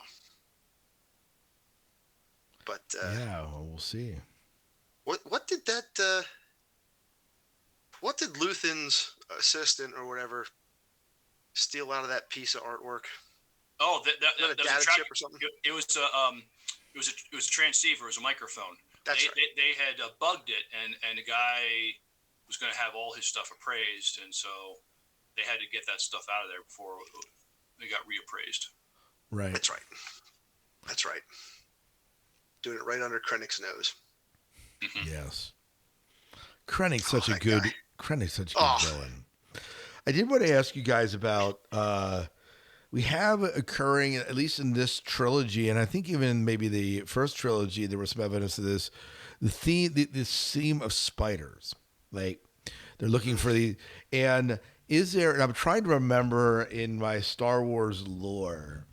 Speaker 3: But
Speaker 1: we'll see.
Speaker 3: What did Luthen's assistant or whatever steal out of that piece of artwork?
Speaker 2: Oh, that
Speaker 3: a
Speaker 2: was
Speaker 3: data chip or something?
Speaker 2: It was a transceiver. It was a microphone.
Speaker 3: That's right.
Speaker 2: They had bugged it, and the guy was going to have all his stuff appraised, and so they had to get that stuff out of there before they got reappraised.
Speaker 1: Right.
Speaker 3: That's right. Doing it right under Krennic's nose.
Speaker 1: Yes. Krennic's such a good villain. I did want to ask you guys about we have occurring, at least in this trilogy, and I think even maybe the first trilogy, there was some evidence of this, this theme of spiders. Like, they're looking for and I'm trying to remember in my Star Wars lore,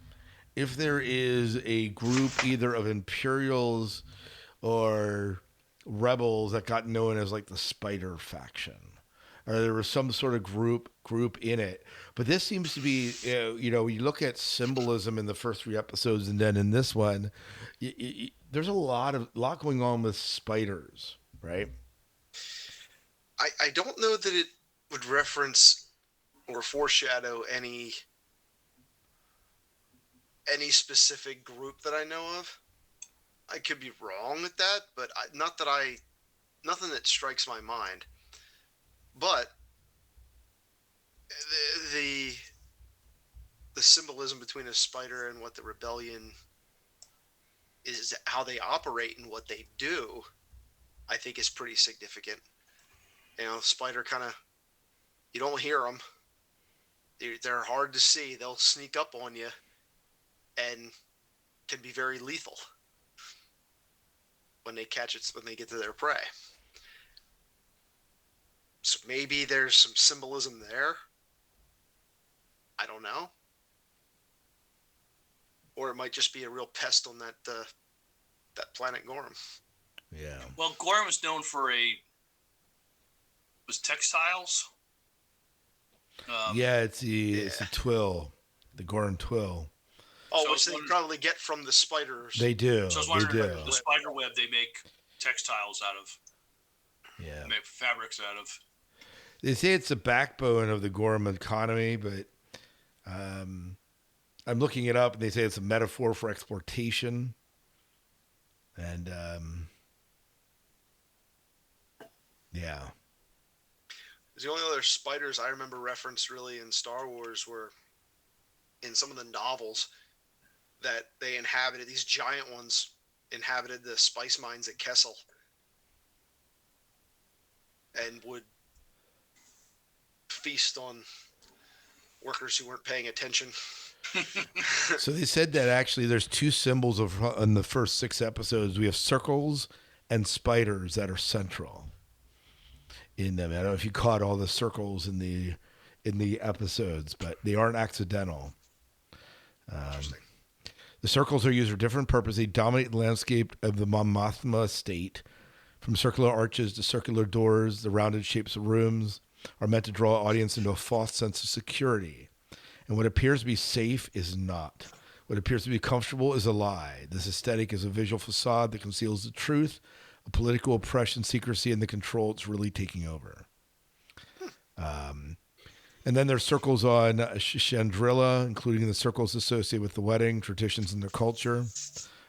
Speaker 1: if there is a group either of Imperials or rebels that got known as like the Spider faction, or there was some sort of group in it. But this seems to be, you look at symbolism in the first 3 episodes, and then in this one, there's a lot going on with spiders, right?
Speaker 3: I don't know that it would reference or foreshadow any specific group that I know of. I could be wrong with that, but nothing that strikes my mind. But the symbolism between a spider and what the rebellion is, how they operate and what they do, I think is pretty significant. Spider kind of, you don't hear them. They're hard to see. They'll sneak up on you and can be very lethal when they get to their prey. maybe there's some symbolism there. I don't know. Or it might just be a real pest on that planet Gorham.
Speaker 1: Yeah.
Speaker 2: Well, Gorham was known for textiles.
Speaker 1: It's the twill, the Gorham twill.
Speaker 3: Oh, so which they probably get from the spiders.
Speaker 1: They do.
Speaker 2: So I was wondering, the spider web they make textiles out of.
Speaker 1: Yeah.
Speaker 2: They make fabrics out of.
Speaker 1: They say it's the backbone of the Gorham economy, but I'm looking it up, and they say it's a metaphor for exploitation. And yeah.
Speaker 3: The only other spiders I remember referenced really in Star Wars were in some of the novels that they inhabited. These giant ones inhabited the spice mines at Kessel and would feast on workers who weren't paying attention.
Speaker 1: So they said that actually there's two symbols in the first 6 episodes. We have circles and spiders that are central in them. I don't know if you caught all the circles in the episodes, but they aren't accidental.
Speaker 3: Interesting.
Speaker 1: The circles are used for different purposes. They dominate the landscape of the Mon Mothma estate. From circular arches to circular doors, the rounded shapes of rooms are meant to draw an audience into a false sense of security. And what appears to be safe is not. What appears to be comfortable is a lie. This aesthetic is a visual facade that conceals the truth, a political oppression, secrecy, and the control it's really taking over. And then there's circles on Chandrilla, including the circles associated with the wedding, traditions and their culture,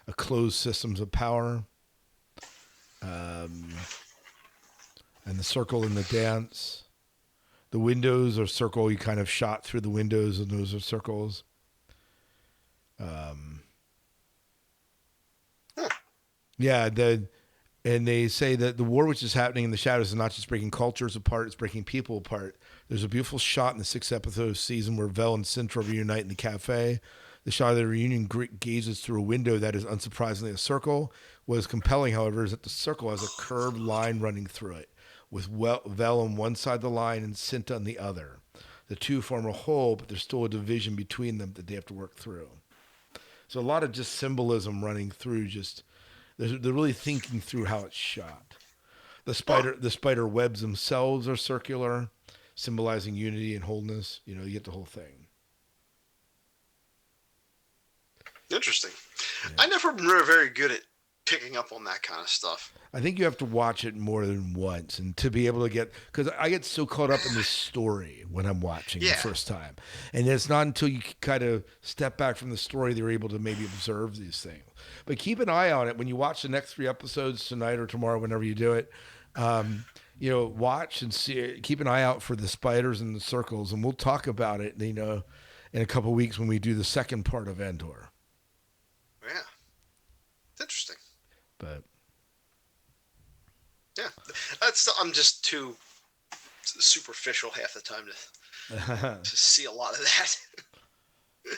Speaker 1: a closed systems of power, and the circle in the dance. The windows are circle. You kind of shot through the windows, and those are circles. And they say that the war which is happening in the shadows is not just breaking cultures apart, it's breaking people apart. There's a beautiful shot in the 6th episode of season where Vel and Sintra reunite in the cafe. The shot of the reunion gazes through a window that is unsurprisingly a circle. What is compelling, however, is that the circle has a curved line running through it, with Vel on one side of the line and Cinta on the other. The two form a whole, but there's still a division between them that they have to work through. So a lot of just symbolism running through. They're really thinking through how it's shot. The spider webs themselves are circular, symbolizing unity and wholeness. You get the whole thing.
Speaker 3: Interesting. Yeah. I never been very good at picking up on that kind of stuff.
Speaker 1: I think you have to watch it more than once and to be able to because I get so caught up in the story when I'm watching the first time. And it's not until you kind of step back from the story that you're able to maybe observe these things. But keep an eye on it when you watch the next 3 episodes tonight or tomorrow, whenever you do it. Watch and see. Keep an eye out for the spiders and the circles, and we'll talk about it, in a couple of weeks when we do the second part of Andor.
Speaker 3: Yeah, it's interesting.
Speaker 1: But
Speaker 3: yeah, I'm just too superficial half the time to see a lot of that.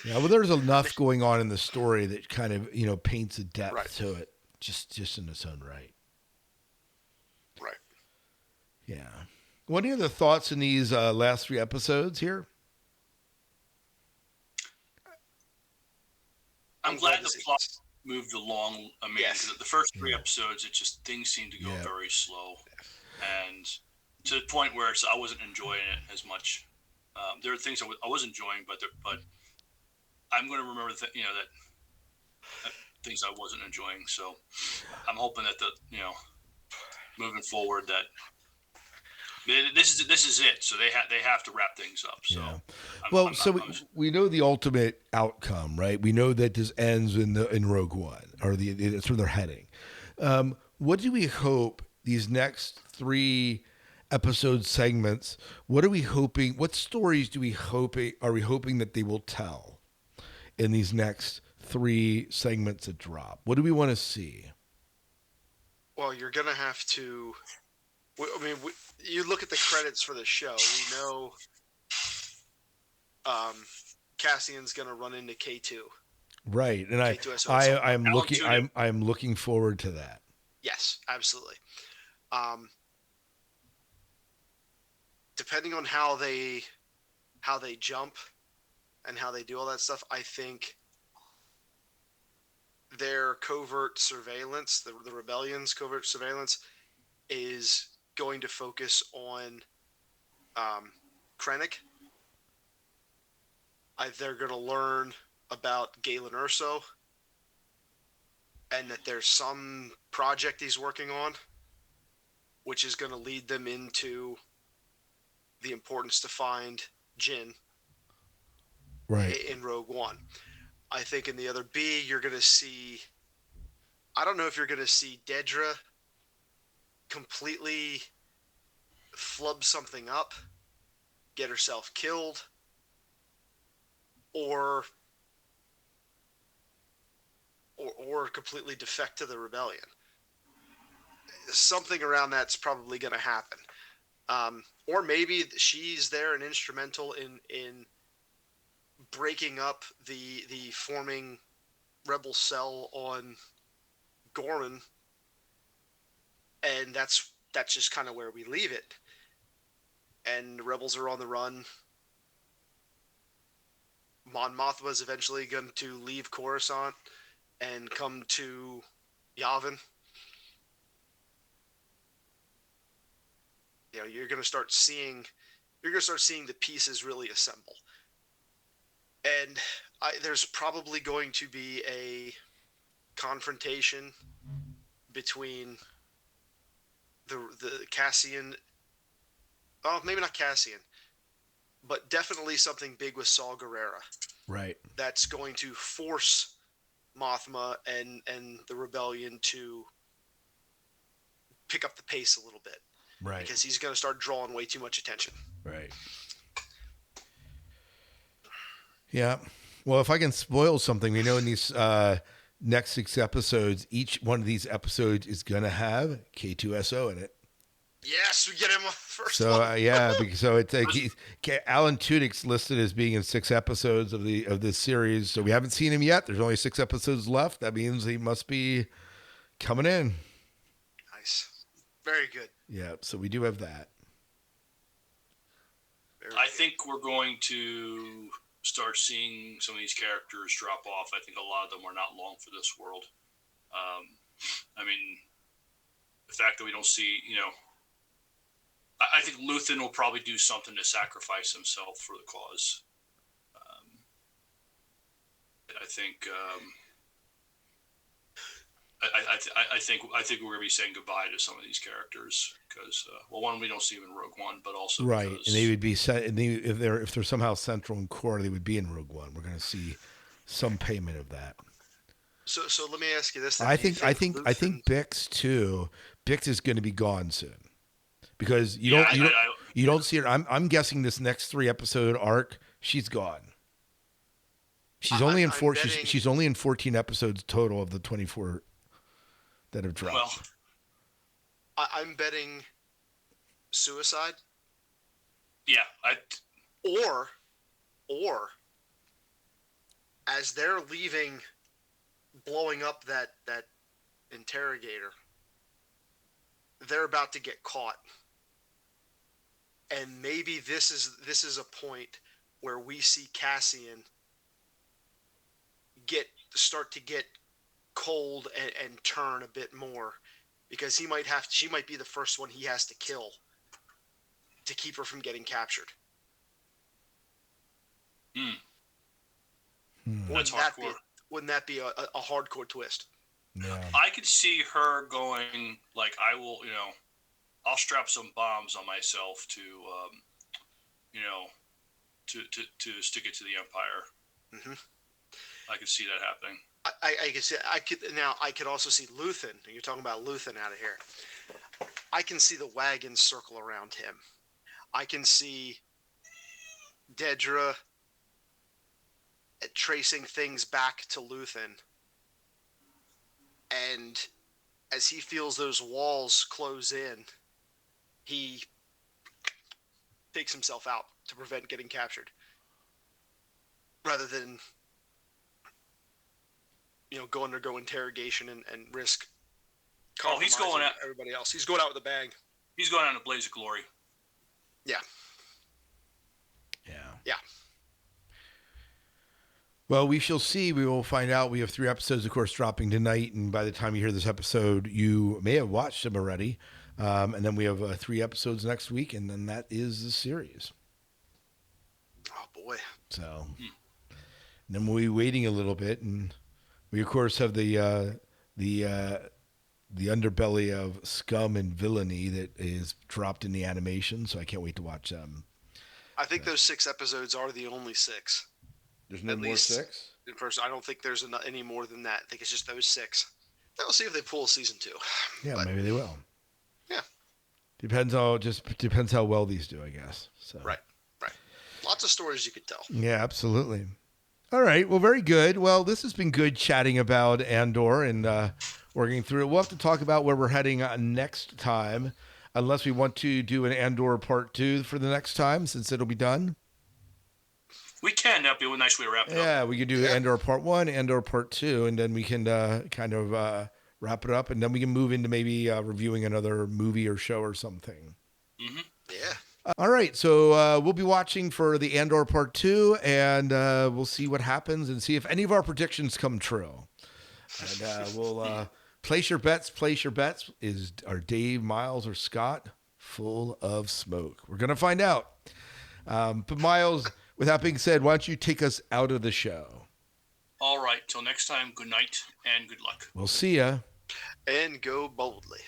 Speaker 1: Yeah, well, there's enough going on in the story that kind of paints a depth to it, just in its own right.
Speaker 3: Right.
Speaker 1: Yeah. What are the thoughts in these last 3 episodes here?
Speaker 2: I'm glad the plot moved along. I mean, the first 3 episodes, things seemed to go very slow, and to the point where I wasn't enjoying it as much. There are things I was enjoying, but I'm going to remember that things I wasn't enjoying. So I'm hoping that moving forward that this is it. So they have to wrap things up. So
Speaker 1: we know the ultimate outcome, right? We know that this ends in Rogue One, or it's where they're heading. What do we hope these next 3 episode segments? What are we hoping? What stories are we hoping that they will tell in these next 3 segments that drop? What do we want to see?
Speaker 3: Well, you're gonna have to. You look at the credits for the show. We know Cassian's gonna run into K2.
Speaker 1: Right, and I'm looking forward to that.
Speaker 3: Yes, absolutely. depending on how they jump and how they do all that stuff, I think their covert surveillance, the rebellion's covert surveillance, is going to focus on Krennic. They're going to learn about Galen Erso and that there's some project he's working on, which is going to lead them into the importance to find Jyn in Rogue One. I think in the other B, you're going to see, I don't know if you're going to see Dedra completely flub something up, get herself killed, or completely defect to the rebellion. Something around that's probably going to happen. Or maybe she's there and instrumental in breaking up the forming rebel cell on Gorman, and that's just kind of where we leave it. And the rebels are on the run. Mon Mothma is eventually going to leave Coruscant and come to Yavin. You know, you're going to start seeing the pieces really assemble. And there's probably going to be a confrontation between the Cassian. Oh, maybe not Cassian, but definitely something big with Saw Gerrera.
Speaker 1: Right.
Speaker 3: That's going to force Mothma and the rebellion to pick up the pace a little bit.
Speaker 1: Right.
Speaker 3: Because he's going to start drawing way too much attention.
Speaker 1: Right. Yeah. Well, if I can spoil something, we know in these next 6 episodes, each one of these episodes is going to have K2SO in it.
Speaker 3: Yes, we get him first.
Speaker 1: So yeah, so it's Alan Tudyk's listed as being in 6 episodes of this series. So we haven't seen him yet. There's only 6 episodes left. That means he must be coming in.
Speaker 3: Nice, very good.
Speaker 1: Yeah, so we do have that.
Speaker 2: I think we're going to start seeing some of these characters drop off. I think a lot of them are not long for this world. I mean, the fact that we don't see, I think Luthen will probably do something to sacrifice himself for the cause. I think I think we're going to be saying goodbye to some of these characters because, one, we don't see them in Rogue One, but also
Speaker 1: right,
Speaker 2: because,
Speaker 1: and they would be set. And if they're somehow central and core, they would be in Rogue One. We're going to see some payment of that.
Speaker 3: So let me ask you this:
Speaker 1: I think Bix too. Bix is going to be gone soon because you don't see her. I'm guessing this next 3 episode arc, she's gone. She's only in 4. She's only in 14 episodes total of the 24 that have dropped.
Speaker 2: Well,
Speaker 3: I'm betting suicide.
Speaker 2: Yeah,
Speaker 3: or as they're leaving, blowing up that interrogator, they're about to get caught, and maybe this is a point where we see Cassian start to get cold and turn a bit more, because she might be the first one he has to kill to keep her from getting captured. Wouldn't that be a hardcore twist?
Speaker 1: No.
Speaker 2: I could see her going like, I'll strap some bombs on myself to stick it to the Empire.
Speaker 3: Mm-hmm.
Speaker 2: I could see that happening.
Speaker 3: I could also see Luthen. You're talking about Luthen out of here. I can see the wagons circle around him. I can see Dedra tracing things back to Luthen. And as he feels those walls close in, he takes himself out to prevent getting captured. Rather than go undergo interrogation and risk.
Speaker 2: Oh, he's going out.
Speaker 3: Everybody else. He's going out with a bang.
Speaker 2: He's going out in a blaze of glory.
Speaker 3: Yeah. Yeah.
Speaker 1: Well, we shall see. We will find out. We have 3 episodes, of course, dropping tonight. And by the time you hear this episode, you may have watched them already. And then we have 3 episodes next week. And then that is the series.
Speaker 3: Oh, boy.
Speaker 1: So then we'll be waiting a little bit. And we, of course, have the underbelly of scum and villainy that is dropped in the animation. So I can't wait to watch them.
Speaker 3: I think those 6 episodes are the only 6.
Speaker 1: There's no
Speaker 3: At
Speaker 1: more
Speaker 3: least
Speaker 1: 6?
Speaker 3: In person, I don't think there's any more than that. I think it's just those 6. Then we'll see if they pull season 2.
Speaker 1: Yeah,
Speaker 3: But,
Speaker 1: maybe they will.
Speaker 3: Yeah.
Speaker 1: Depends how well these do, I guess. So.
Speaker 3: Right. Lots of stories you could tell.
Speaker 1: Yeah, absolutely. All right. Well, very good. Well, this has been good chatting about Andor and working through it. We'll have to talk about where we're heading next time, unless we want to do an Andor part 2 for the next time, since it'll be done.
Speaker 2: We can. That'd be a nice way to wrap it up.
Speaker 1: Yeah, we could do Andor part 1, Andor part 2, and then we can kind of wrap it up, and then we can move into maybe reviewing another movie or show or something.
Speaker 2: Mm-hmm.
Speaker 3: Yeah.
Speaker 1: All right, so we'll be watching for the Andor part 2, and we'll see what happens and see if any of our predictions come true. And we'll place your bets. Are Dave, Miles, or Scott full of smoke? We're going to find out. But Miles, with that being said, why don't you take us out of the show?
Speaker 2: All right. Till next time, good night and good luck.
Speaker 1: We'll see ya.
Speaker 3: And go boldly.